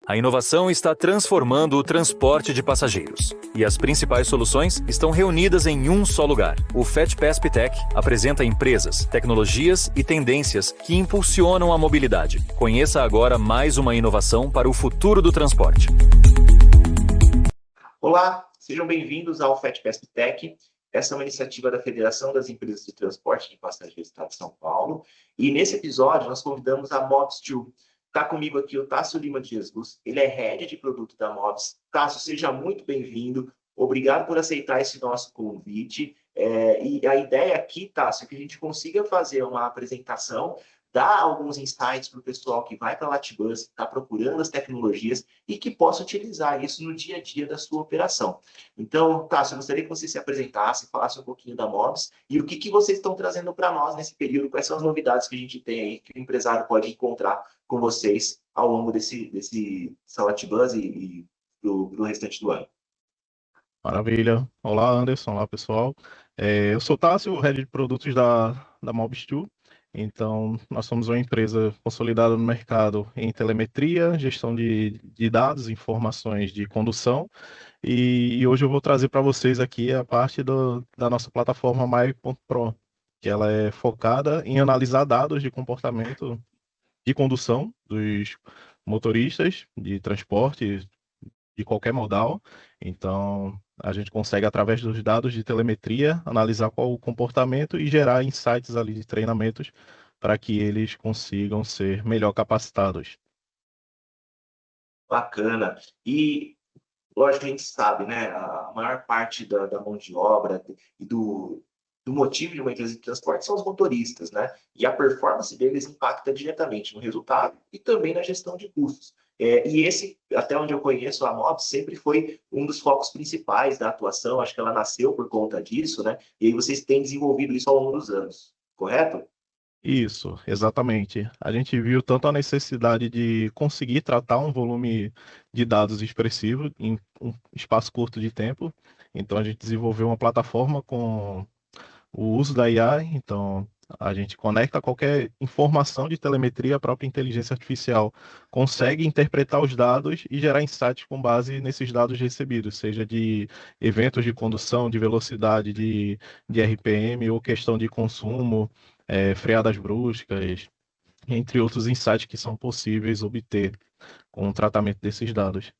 A inovação está transformando o transporte de passageiros. E as principais soluções estão reunidas em um só lugar. O FatPass Tech apresenta empresas, tecnologias e tendências que impulsionam a mobilidade. Conheça agora mais uma inovação para o futuro do transporte. Olá, sejam bem-vindos ao FatPass Tech. Essa é uma iniciativa da Federação das Empresas de Transporte de Passageiros do Estado de São Paulo. E nesse episódio nós convidamos a Mobs2. Está comigo aqui o Tássio Lima de Jesus, ele é head de produto da Mobs. Tássio, seja muito bem-vindo. Obrigado por aceitar esse nosso convite. E a ideia aqui, Tássio, é que a gente consiga fazer uma apresentação, dar alguns insights para o pessoal que vai para a Latibus, está procurando as tecnologias e que possa utilizar isso no dia a dia da sua operação. Então, Tássio, eu gostaria que você se apresentasse, falasse um pouquinho da Mobs e o que vocês estão trazendo para nós nesse período, quais são as novidades que a gente tem aí, que o empresário pode encontrar com vocês ao longo desse Latibus e do restante do ano. Maravilha. Olá, Anderson. Olá, pessoal. Eu sou Tássio, head de produtos da Mobs2. Então, nós somos uma empresa consolidada no mercado em telemetria, gestão de dados, informações de condução. E hoje eu vou trazer para vocês aqui a parte da nossa plataforma My.Pro, que ela é focada em analisar dados de comportamento de condução dos motoristas de transporte de qualquer modal. Então, a gente consegue, através dos dados de telemetria, analisar qual o comportamento e gerar insights ali de treinamentos para que eles consigam ser melhor capacitados. Bacana. E, lógico, a gente sabe, né? A maior parte da mão de obra e do motivo de uma empresa de transporte são os motoristas, né? E a performance deles impacta diretamente no resultado e também na gestão de custos. E esse, até onde eu conheço, a Mobs sempre foi um dos focos principais da atuação, acho que ela nasceu por conta disso, né? E aí vocês têm desenvolvido isso ao longo dos anos, correto? Isso, exatamente. A gente viu tanto a necessidade de conseguir tratar um volume de dados expressivo em um espaço curto de tempo. Então, a gente desenvolveu uma plataforma com o uso da IA. Então, a gente conecta qualquer informação de telemetria, a própria inteligência artificial consegue interpretar os dados e gerar insights com base nesses dados recebidos, seja de eventos de condução, de velocidade, de RPM ou questão de consumo, freadas bruscas, entre outros insights que são possíveis obter com o tratamento desses dados.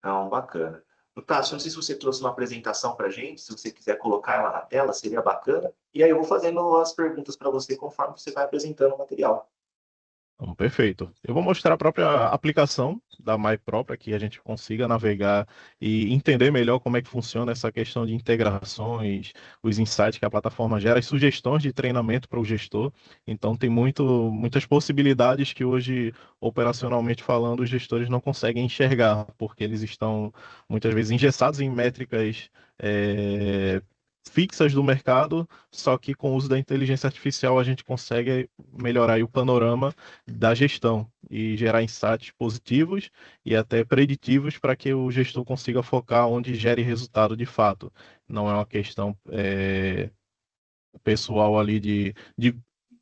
Não, bacana. Tássio, não sei se você trouxe uma apresentação para a gente, se você quiser colocar ela na tela, seria bacana. E aí eu vou fazendo as perguntas para você conforme você vai apresentando o material. Então, perfeito. Eu vou mostrar a própria aplicação da MyPro para que a gente consiga navegar e entender melhor como é que funciona essa questão de integrações, os insights que a plataforma gera, as sugestões de treinamento para o gestor. Então, tem muitas possibilidades que hoje, operacionalmente falando, os gestores não conseguem enxergar, porque eles estão muitas vezes engessados em métricas fixas do mercado, só que com o uso da inteligência artificial a gente consegue melhorar aí o panorama da gestão e gerar insights positivos e até preditivos para que o gestor consiga focar onde gere resultado de fato. Não é uma questão pessoal ali de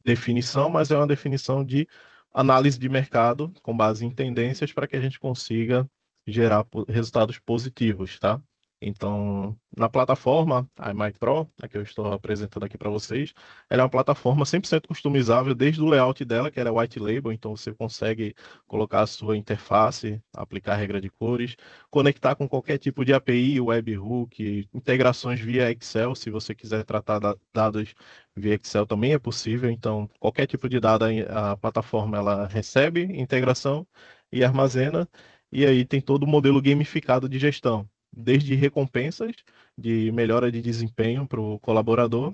definição, mas é uma definição de análise de mercado com base em tendências para que a gente consiga gerar resultados positivos, tá? Então, na plataforma, a MyPro, a que eu estou apresentando aqui para vocês, ela é uma plataforma 100% customizável desde o layout dela, que ela é white label, então você consegue colocar a sua interface, aplicar a regra de cores, conectar com qualquer tipo de API, webhook, integrações via Excel, se você quiser tratar dados via Excel também é possível, então qualquer tipo de dado a plataforma ela recebe integração e armazena, e aí tem todo o modelo gamificado de gestão, desde recompensas de melhora de desempenho para o colaborador,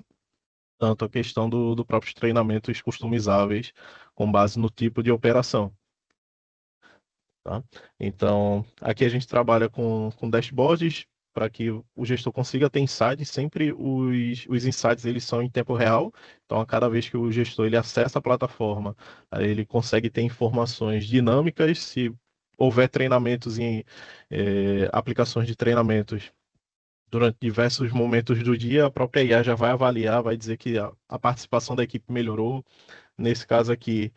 tanto a questão do próprios treinamentos customizáveis com base no tipo de operação. Tá? Então, aqui a gente trabalha com dashboards para que o gestor consiga ter insights. Sempre os insights eles são em tempo real. Então, a cada vez que o gestor ele acessa a plataforma, aí ele consegue ter informações dinâmicas. Se houver treinamentos em aplicações de treinamentos durante diversos momentos do dia, a própria IA já vai avaliar, vai dizer que a participação da equipe melhorou, Nesse caso aqui,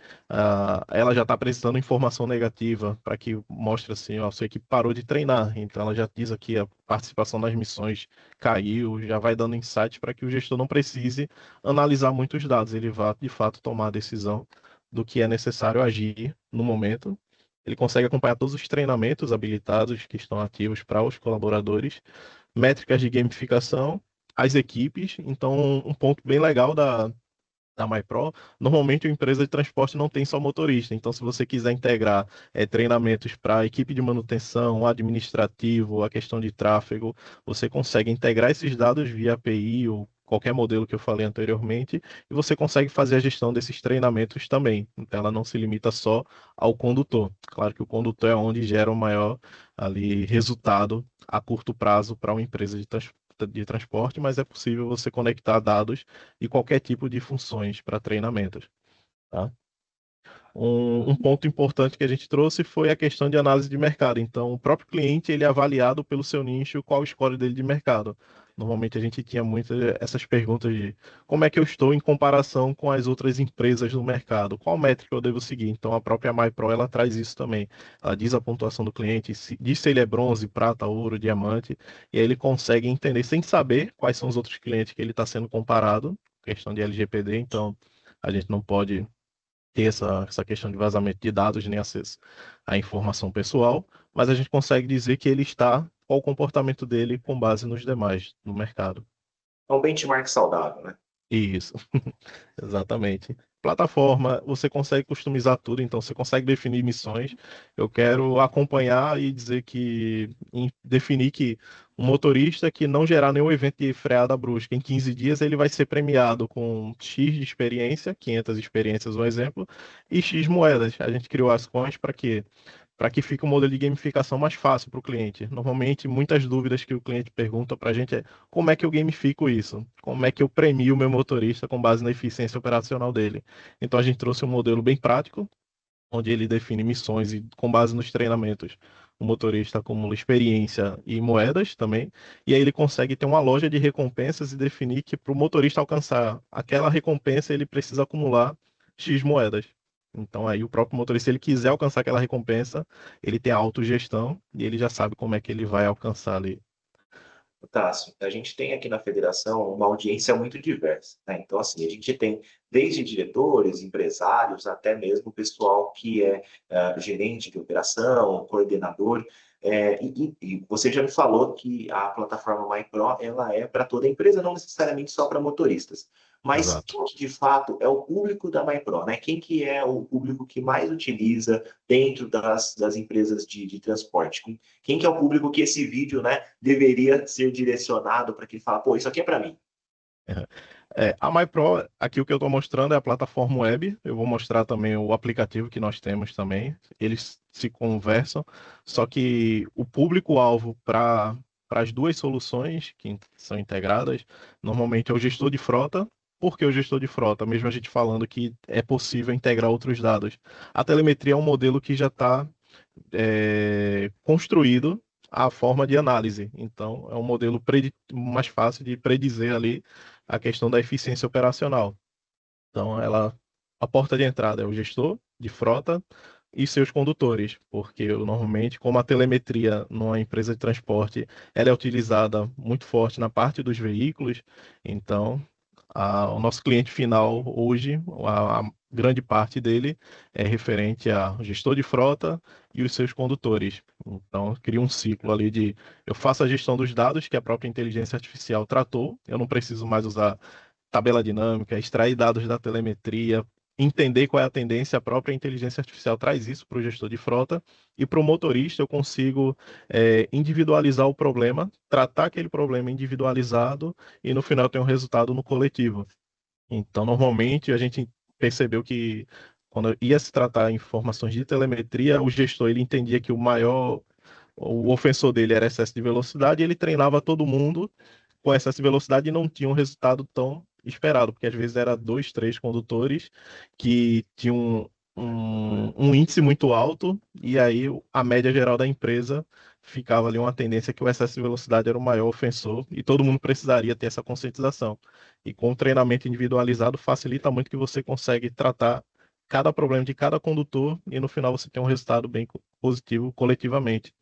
ela já está apresentando informação negativa para que mostre assim, ó, sua equipe parou de treinar. Então ela já diz aqui a participação nas missões caiu, já vai dando insight para que o gestor não precise analisar muitos dados, ele vá de fato tomar a decisão do que é necessário agir no momento. Ele consegue acompanhar todos os treinamentos habilitados que estão ativos para os colaboradores, métricas de gamificação, as equipes. Então, um ponto bem legal da MyPro, normalmente a empresa de transporte não tem só motorista. Então, se você quiser integrar treinamentos para a equipe de manutenção, administrativo, a questão de tráfego, você consegue integrar esses dados via API ou qualquer modelo que eu falei anteriormente, e você consegue fazer a gestão desses treinamentos também. Então, ela não se limita só ao condutor. Claro que o condutor é onde gera o maior ali resultado a curto prazo para uma empresa de transporte, mas é possível você conectar dados de qualquer tipo de funções para treinamentos. Tá? Um ponto importante que a gente trouxe foi a questão de análise de mercado. Então, o próprio cliente ele é avaliado pelo seu nicho, qual o score dele de mercado. Normalmente a gente tinha muitas essas perguntas de como é que eu estou em comparação com as outras empresas do mercado, qual métrica eu devo seguir. Então, a própria MyPro ela traz isso também. Ela diz a pontuação do cliente, diz se ele é bronze, prata, ouro, diamante, e aí ele consegue entender sem saber quais são os outros clientes que ele está sendo comparado, questão de LGPD. Então, a gente não pode ter essa questão de vazamento de dados nem acesso à informação pessoal, mas a gente consegue dizer que ele está, qual o comportamento dele com base nos demais no mercado. É um benchmark saudável, né? Isso, exatamente. Plataforma, você consegue customizar tudo, então você consegue definir missões. Eu quero acompanhar e dizer que, definir que um motorista que não gerar nenhum evento de freada brusca em 15 dias, ele vai ser premiado com X de experiência, 500 experiências, um exemplo, e X moedas. A gente criou as coins para quê? Para que fique um modelo de gamificação mais fácil para o cliente. Normalmente, muitas dúvidas que o cliente pergunta para a gente é como é que eu gamifico isso? Como é que eu premio o meu motorista com base na eficiência operacional dele? Então, a gente trouxe um modelo bem prático, onde ele define missões e com base nos treinamentos, o motorista acumula experiência e moedas também, e aí ele consegue ter uma loja de recompensas e definir que para o motorista alcançar aquela recompensa, ele precisa acumular X moedas. Então aí o próprio motorista, se ele quiser alcançar aquela recompensa, ele tem a autogestão e ele já sabe como é que ele vai alcançar ali. Tássio, a gente tem aqui na federação uma audiência muito diversa, né? Então, assim, a gente tem desde diretores, empresários, até mesmo o pessoal que é gerente de operação, coordenador. E você já me falou que a plataforma MyPro ela é para toda a empresa, não necessariamente só para motoristas. Mas Exato. quem que de fato é o público da MyPro, né? Quem que é o público que mais utiliza dentro das empresas de transporte? Quem que é o público que esse vídeo, né, deveria ser direcionado para que ele fala, pô, isso aqui é para mim. A MyPro, aqui o que eu estou mostrando é a plataforma web. Eu vou mostrar também o aplicativo que nós temos também. Eles se conversam, só que o público-alvo para as duas soluções que são integradas, normalmente é o gestor de frota. Por que o gestor de frota? Mesmo a gente falando que é possível integrar outros dados. A telemetria é um modelo que já está construído a forma de análise. Então, é um modelo mais fácil de predizer ali a questão da eficiência operacional. Então, a porta de entrada é o gestor de frota e seus condutores, porque normalmente, como a telemetria numa empresa de transporte, ela é utilizada muito forte na parte dos veículos, então o nosso cliente final hoje, a grande parte dele é referente a gestor de frota e os seus condutores. Então, cria um ciclo ali de eu faço a gestão dos dados que a própria inteligência artificial tratou, eu não preciso mais usar tabela dinâmica, extrair dados da telemetria, entender qual é a tendência, a própria inteligência artificial traz isso para o gestor de frota, e para o motorista eu consigo individualizar o problema, tratar aquele problema individualizado, e no final ter um resultado no coletivo. Então, normalmente, a gente percebeu que quando ia se tratar informações de telemetria, o gestor ele entendia que o ofensor dele era excesso de velocidade, e ele treinava todo mundo com excesso de velocidade e não tinha um resultado tão esperado, porque às vezes era dois, três condutores que tinham um índice muito alto, e aí a média geral da empresa ficava ali uma tendência que o excesso de velocidade era o maior ofensor e todo mundo precisaria ter essa conscientização. E com o treinamento individualizado facilita muito que você consegue tratar cada problema de cada condutor e no final você tem um resultado bem positivo coletivamente.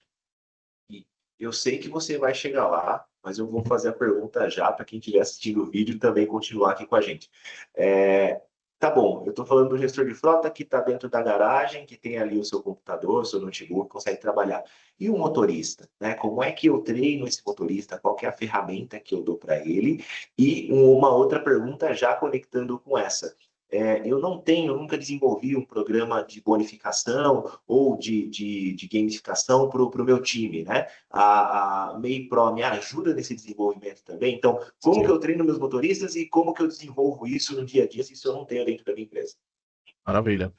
E eu sei que você vai chegar lá, mas eu vou fazer a pergunta já para quem estiver assistindo o vídeo também continuar aqui com a gente. Tá bom, eu estou falando do gestor de frota que está dentro da garagem, que tem ali o seu computador, o seu notebook, consegue trabalhar. E o motorista, né? Como é que eu treino esse motorista? Qual que é a ferramenta que eu dou para ele? E uma outra pergunta já conectando com essa. Eu nunca desenvolvi um programa de bonificação ou de gamificação para o meu time, né? A MEI Pro me ajuda nesse desenvolvimento também. Então, como que eu treino meus motoristas e como que eu desenvolvo isso no dia a dia se isso eu não tenho dentro da minha empresa? Maravilha.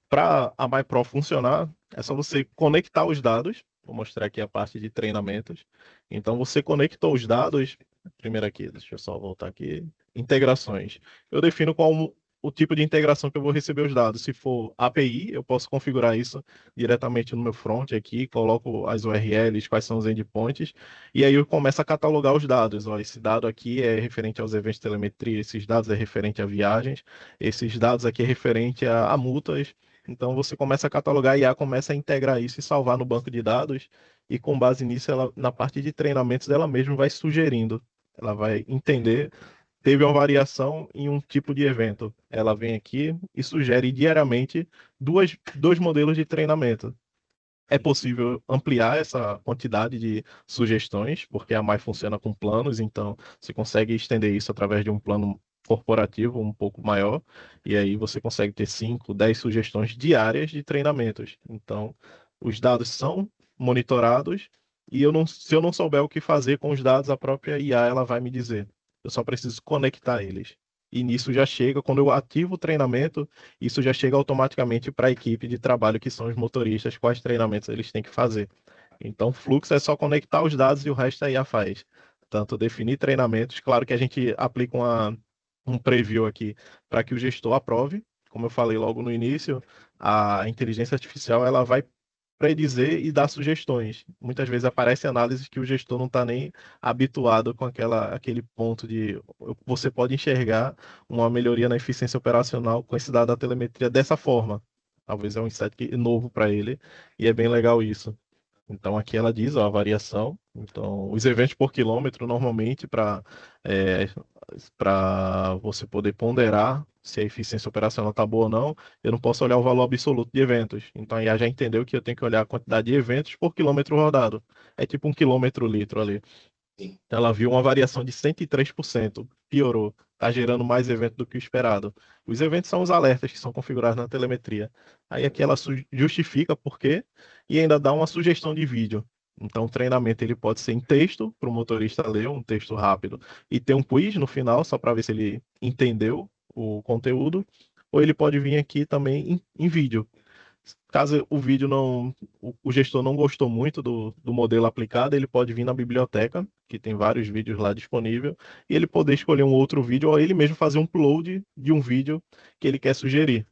Para a MyPro funcionar, é só você conectar os dados. Vou mostrar aqui a parte de treinamentos. Então, você conectou os dados. Primeiro aqui, deixa eu só voltar aqui. Integrações. Eu defino qual o tipo de integração que eu vou receber os dados. Se for API, eu posso configurar isso diretamente no meu front aqui, coloco as URLs, quais são os endpoints, e aí eu começo a catalogar os dados. Ó, esse dado aqui é referente aos eventos de telemetria, esses dados é referente a viagens, esses dados aqui é referente a multas. Então você começa a catalogar e a IA começa a integrar isso e salvar no banco de dados, e com base nisso, ela, na parte de treinamentos, ela mesma vai sugerindo. Ela vai entender, teve uma variação em um tipo de evento. Ela vem aqui e sugere diariamente dois modelos de treinamento. É possível ampliar essa quantidade de sugestões, porque a Mais funciona com planos, então você consegue estender isso através de um plano corporativo um pouco maior, e aí você consegue ter 5, 10 sugestões diárias de treinamentos. Então, os dados são monitorados e se eu não souber o que fazer com os dados, a própria IA ela vai me dizer. Eu só preciso conectar eles. E nisso já chega, quando eu ativo o treinamento, isso já chega automaticamente para a equipe de trabalho, que são os motoristas, quais treinamentos eles têm que fazer. Então, o fluxo é só conectar os dados e o resto a IA faz. Tanto definir treinamentos, claro que a gente aplica um preview aqui para que o gestor aprove. Como eu falei logo no início, a inteligência artificial ela vai predizer e dar sugestões. Muitas vezes aparecem análises que o gestor não está nem habituado com aquele ponto de você pode enxergar uma melhoria na eficiência operacional com esse dado da telemetria dessa forma. Talvez é um insight novo para ele e é bem legal isso. Então aqui ela diz ó, a variação. Então os eventos por quilômetro normalmente para você poder ponderar se a eficiência operacional está boa ou não, eu não posso olhar o valor absoluto de eventos. Então a IA já entendeu que eu tenho que olhar a quantidade de eventos por quilômetro rodado. É tipo um quilômetro litro ali. Sim. Ela viu uma variação de 103%, piorou, está gerando mais evento do que o esperado. Os eventos são os alertas que são configurados na telemetria. Aí aqui ela justifica por quê e ainda dá uma sugestão de vídeo. Então o treinamento ele pode ser em texto, para o motorista ler, um texto rápido, e ter um quiz no final, só para ver se ele entendeu o conteúdo, ou ele pode vir aqui também em vídeo. Caso o vídeo não, o gestor não gostou muito do modelo aplicado, ele pode vir na biblioteca, que tem vários vídeos lá disponível, e ele poder escolher um outro vídeo ou ele mesmo fazer um upload de um vídeo que ele quer sugerir.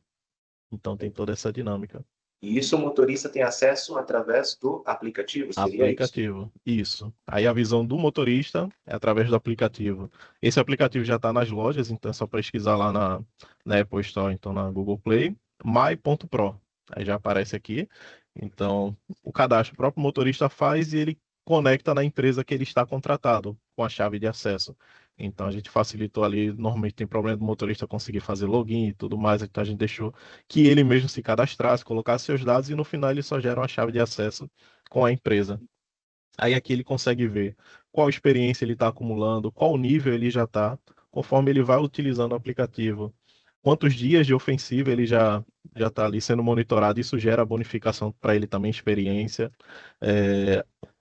Então tem toda essa dinâmica. E isso o motorista tem acesso através do aplicativo, seria isso? Aplicativo, isso. Aí a visão do motorista é através do aplicativo. Esse aplicativo já está nas lojas, então é só pesquisar lá na Apple Store, então na Google Play, my.pro. Aí já aparece aqui. Então, o cadastro o próprio motorista faz e ele conecta na empresa que ele está contratado com a chave de acesso. Então, a gente facilitou ali. Normalmente tem problema do motorista conseguir fazer login e tudo mais. Então, a gente deixou que ele mesmo se cadastrasse, colocasse seus dados e no final ele só gera uma chave de acesso com a empresa. Aí aqui ele consegue ver qual experiência ele está acumulando, qual nível ele já está, conforme ele vai utilizando o aplicativo. Quantos dias de ofensiva ele já está ali sendo monitorado, isso gera bonificação para ele também, experiência.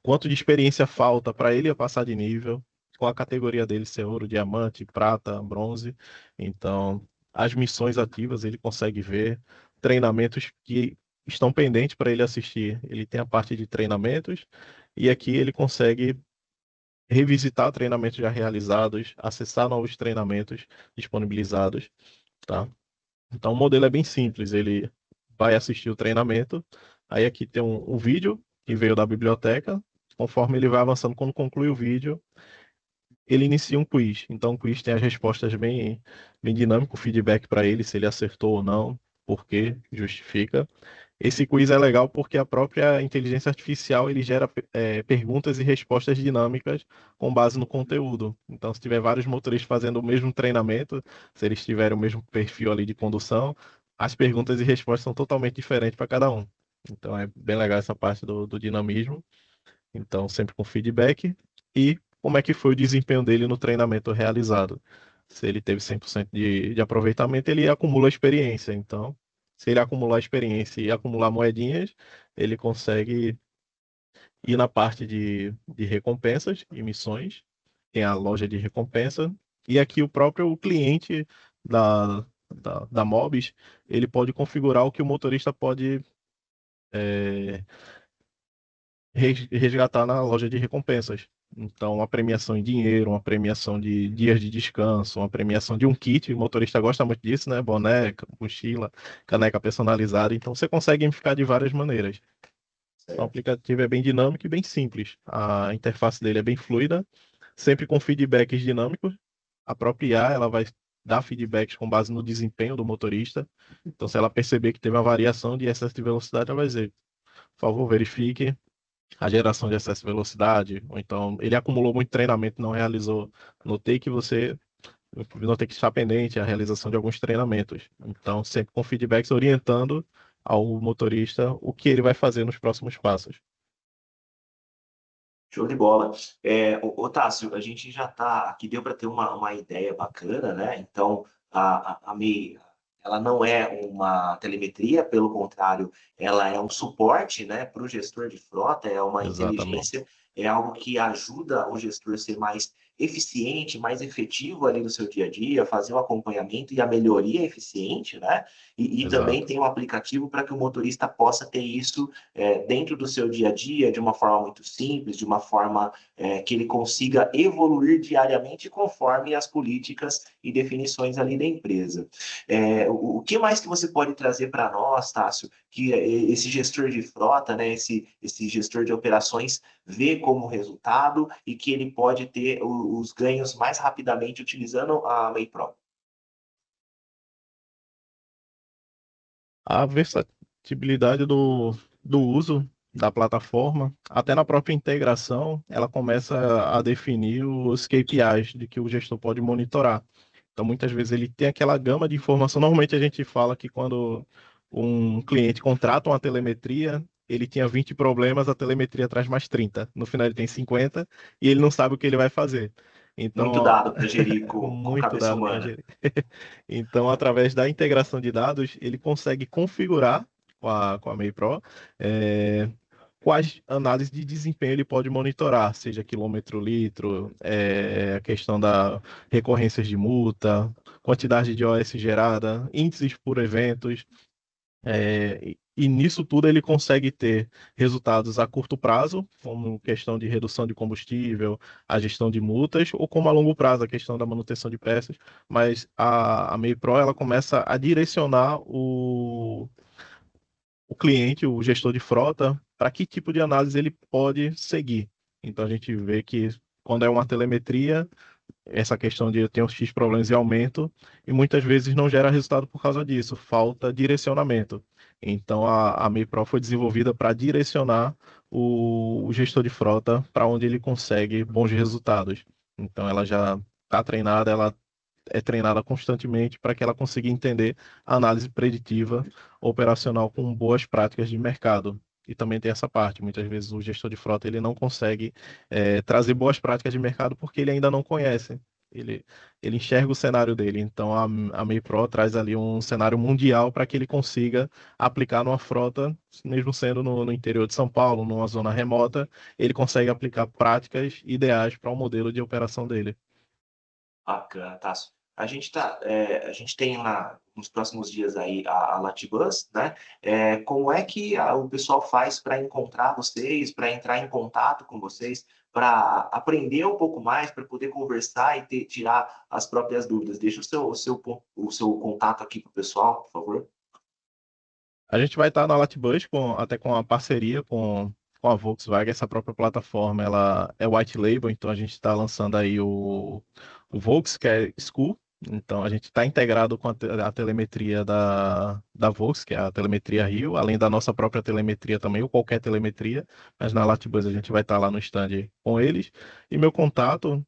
Quanto de experiência falta para ele passar de nível, com a categoria dele ser ouro, diamante, prata, bronze. Então, as missões ativas ele consegue ver, treinamentos que estão pendentes para ele assistir. Ele tem a parte de treinamentos e aqui ele consegue revisitar treinamentos já realizados, acessar novos treinamentos disponibilizados, tá? Então o modelo é bem simples, ele vai assistir o treinamento, aí aqui tem um vídeo que veio da biblioteca. Conforme ele vai avançando, quando conclui o vídeo, ele inicia um quiz. Então, o quiz tem as respostas bem dinâmico, o feedback para ele, se ele acertou ou não, por quê, justifica. Esse quiz é legal porque a própria inteligência artificial ele gera perguntas e respostas dinâmicas com base no conteúdo. Então, se tiver vários motoristas fazendo o mesmo treinamento, se eles tiverem o mesmo perfil ali de condução, as perguntas e respostas são totalmente diferentes para cada um. Então, é bem legal essa parte do dinamismo. Então, sempre com feedback. E como é que foi o desempenho dele no treinamento realizado. Se ele teve 100% de aproveitamento, ele acumula experiência. Então, se ele acumular experiência e acumular moedinhas, ele consegue ir na parte de recompensas e missões. Tem a loja de recompensa. E aqui o próprio cliente da Mobis, ele pode configurar o que o motorista pode resgatar na loja de recompensas. Então, uma premiação em dinheiro, uma premiação de dias de descanso, uma premiação de um kit. O motorista gosta muito disso, né? Boneca, mochila, caneca personalizada. Então, você consegue gamificar de várias maneiras. Então, o aplicativo é bem dinâmico e bem simples. A interface dele é bem fluida, sempre com feedbacks dinâmicos. A própria IA, ela vai dar feedbacks com base no desempenho do motorista. Então, se ela perceber que teve uma variação de excesso de velocidade, ela vai dizer, por favor, verifique a geração de excesso de velocidade, ou então ele acumulou muito treinamento, não realizou. Notei que você notei que está pendente a realização de alguns treinamentos. Então, sempre com feedbacks orientando ao motorista o que ele vai fazer nos próximos passos. Show de bola. Tássio, a gente já está aqui, deu para ter uma ideia bacana, né? Então, a MEI, ela não é uma telemetria, pelo contrário, ela é um suporte, né, para o gestor de frota, é uma Exatamente. inteligência, é algo que ajuda o gestor a ser mais eficiente, mais efetivo ali no seu dia a dia, fazer o acompanhamento e a melhoria eficiente, né? E também Exato. tem um aplicativo para que o motorista possa ter isso dentro do seu dia a dia, de uma forma muito simples, de uma forma que ele consiga evoluir diariamente conforme as políticas e definições ali da empresa. O que mais que você pode trazer para nós, Tássio, que esse gestor de frota, né, esse gestor de operações vê como resultado e que ele pode ter os ganhos mais rapidamente utilizando a MEI Pro? A versatilidade do uso da plataforma, até na própria integração, ela começa a definir os KPIs de que o gestor pode monitorar. Então, muitas vezes ele tem aquela gama de informação. Normalmente a gente fala que quando um cliente contrata uma telemetria, ele tinha 20 problemas, a telemetria traz mais 30. No final ele tem 50 e ele não sabe o que ele vai fazer. Então, Muito dado para gerir com muito cabeça dado para humana. gerir. Então, através da integração de dados, ele consegue configurar com a MEI Pro quais análises de desempenho ele pode monitorar, seja quilômetro-litro, a questão da recorrências de multa, quantidade de OS gerada, índices por eventos, e nisso tudo ele consegue ter resultados a curto prazo, como questão de redução de combustível, a gestão de multas, ou como a longo prazo, a questão da manutenção de peças. Mas a MEI Pro ela começa a direcionar o cliente, o gestor de frota, para que tipo de análise ele pode seguir. Então a gente vê que quando é uma telemetria, essa questão de eu tenho X problemas e aumento, e muitas vezes não gera resultado por causa disso, falta direcionamento. Então a MEI Pro foi desenvolvida para direcionar o gestor de frota para onde ele consegue bons resultados. Então ela já está treinada, ela é treinada constantemente para que ela consiga entender a análise preditiva operacional com boas práticas de mercado. E também tem essa parte, muitas vezes o gestor de frota ele não consegue trazer boas práticas de mercado porque ele ainda não conhece. Ele, ele enxerga o cenário dele. Então a MEI Pro traz ali um cenário mundial para que ele consiga aplicar numa frota, mesmo sendo no interior de São Paulo, numa zona remota, ele consegue aplicar práticas ideais para o modelo de operação dele. Bacana, Tássio. A gente tem nos próximos dias aí a Latibus, né? Como é que o pessoal faz para encontrar vocês, para entrar em contato com vocês, para aprender um pouco mais, para poder conversar e tirar as próprias dúvidas? Deixa o seu contato aqui para o pessoal, por favor. A gente vai estar na Latbus até com a parceria com com a Volkswagen, essa própria plataforma, ela é white label, então a gente está lançando aí o Volkswagen School. Então a gente está integrado com a telemetria da Volks, que é a telemetria Rio, além da nossa própria telemetria também, ou qualquer telemetria, mas na Latibus a gente vai estar lá no stand com eles. E meu contato,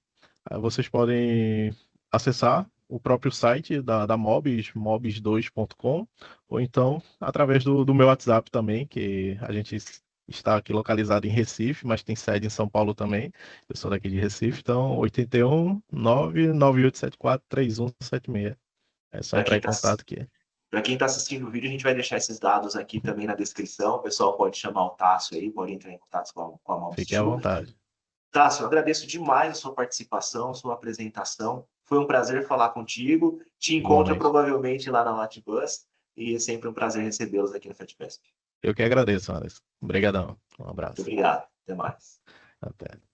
vocês podem acessar o próprio site da Mobis, mobis2.com, ou então através do meu WhatsApp também, que a gente está aqui localizado em Recife, mas tem sede em São Paulo também. Eu sou daqui de Recife, então 81 99874 3176. É só Para entrar quem em está contato aqui. Para quem está assistindo o vídeo, a gente vai deixar esses dados aqui também na descrição. O pessoal pode chamar o Tássio aí, pode entrar em contato com a Fiquem à Mobsteel. vontade. Tássio, eu agradeço demais a sua participação, a sua apresentação. Foi um prazer falar contigo. Te encontro Igualmente. provavelmente lá na Latibus e é sempre um prazer recebê-los aqui no FETPESP. Eu que agradeço, Anderson. Obrigadão. Um Muito abraço. obrigado. Até mais. Até.